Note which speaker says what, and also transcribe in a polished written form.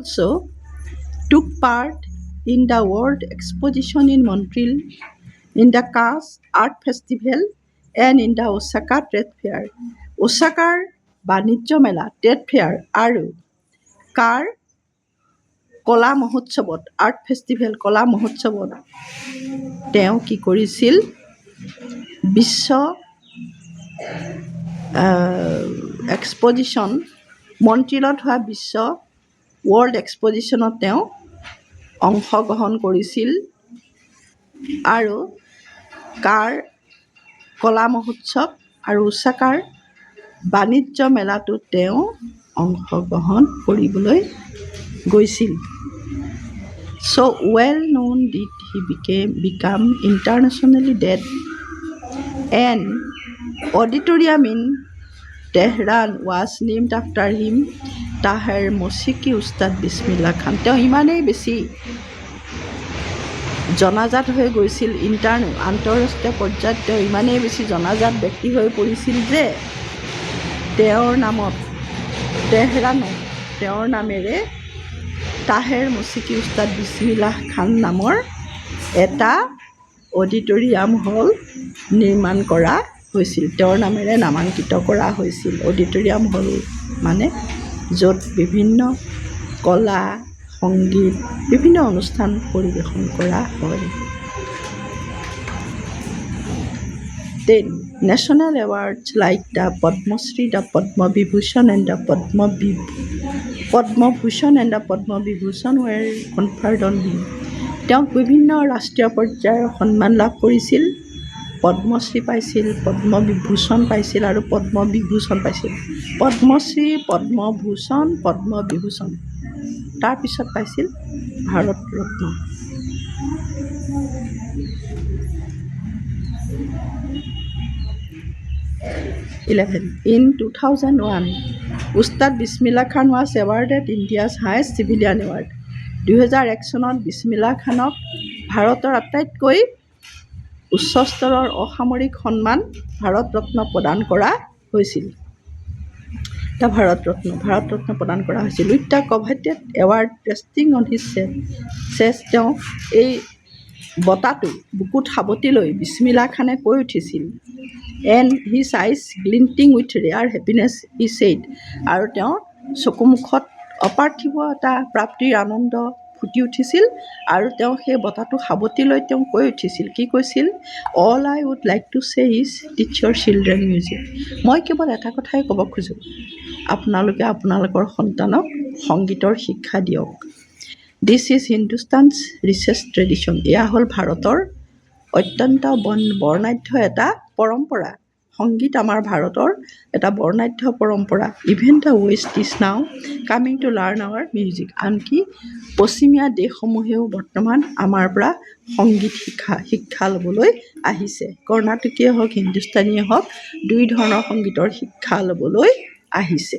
Speaker 1: also took part in the World Exposition in Montreal, in the Cannes Art Festival, and in the Osaka Trade Fair. ওচাকাৰ বাণিজ্য মেলা trade fair আৰু কাৰ কলা মহোৎসৱত art festival কলা মহোৎসৱত তেওঁ কি কৰিছিল বিশ্ব এক্সপজিশ্যন মন্ট্ৰিলত হোৱা বিশ্ব ৱৰ্ল্ড এক্সপজিশ্যনত তেওঁ অংশগ্ৰহণ কৰিছিল আৰু কাৰ কলা মহোৎসৱ আৰু ওচাকাৰ বাণিজ্য মেলাটোত তেওঁ অংশগ্ৰহণ কৰিবলৈ গৈছিল। So well known did he become internationally that an auditorium in Tehran was named after him, তাহেৰ মৌছিকী উস্তাদ বিছমিল্লা খান। তেওঁ ইমানেই বেছি জনাজাত হৈ গৈছিল আন্তঃৰাষ্ট্ৰীয় পৰ্যায়ত তেওঁ ইমানেই বেছি জনাজাত ব্যক্তি হৈ পৰিছিল যে তেওঁৰ নামত তেহৰানত তেওঁৰ নামেৰে তাহেৰ মৌছিকী উস্তাদ বিছমিল্লা খান নামৰ এটা অডিটৰিয়াম হল নিৰ্মাণ কৰা হৈছিল, তেওঁৰ নামেৰে নামাংকিত কৰা হৈছিল। অডিটৰিয়াম হল মানে য'ত বিভিন্ন কলা সংগীত বিভিন্ন অনুষ্ঠান পৰিৱেশন কৰা হয়। Then national awards like the Padma Shri, the Padma Vibhushan and the Padma Bhushan and the Padma Vibhushan were conferred on him. তেওঁক বিভিন্ন ৰাষ্ট্ৰীয় পৰ্যায়ৰ সন্মান লাভ কৰিছিল। পদ্মশ্ৰী পাইছিল, পদ্ম বিভূষণ পাইছিল আৰু পদ্ম বিভূষণ পাইছিল। পদ্মশ্ৰী, পদ্মভূষণ, পদ্ম বিভূষণ, তাৰপিছত পাইছিল Bharat Ratna. In 2001, Ustad Bismillah Khan was awarded India's highest civilian award. 2001 চনত বিছমিল্লা খানক ভাৰতৰ আটাইতকৈ উচ্চ স্তৰৰ অসামৰিক সন্মান ভাৰত ৰত্ন প্ৰদান কৰা হৈছিল। ভাৰত ৰত্ন প্ৰদান কৰা হৈছিল। With the coveted award resting on his chest, তেওঁ এই বঁটাটো বুকুত সাৱটি লৈ বিছমিল্লা খানে কৈ উঠিছিল, and his eyes glinting with rare happiness, he said, আৰু তেওঁৰ চকুমুখত অপাৰ্থিব এটা প্ৰাপ্তিৰ আনন্দ ফুটি উঠিছিল আৰু তেওঁ সেই বঁটাটো সাৱটি লৈ তেওঁ কৈ উঠিছিল, কি কৈছিল, all I would like to say is teach your children music. মই কেৱল এটা কথাই ক'ব খোজোঁ, আপোনালোকে আপোনালোকৰ সন্তানক সংগীতৰ শিক্ষা দিয়ক। This is Hindustan's richest tradition. এয়া হ'ল ভাৰতৰ অত্যন্ত বৰ্ণাঢ্য এটা পৰম্পৰা। সংগীত আমাৰ ভাৰতৰ এটা বৰ্ণাঢ্য পৰম্পৰা। Even the West is now coming to learn our music. আনকি পশ্চিমীয়া দেশসমূহেও বৰ্তমান আমাৰ পৰা সংগীত শিক্ষা ল'বলৈ আহিছে। কৰ্ণাটকীয়ে হওক হিন্দুস্তানীয়ে হওক দুই ধৰণৰ সংগীতৰ শিক্ষা ল'বলৈ আহিছে।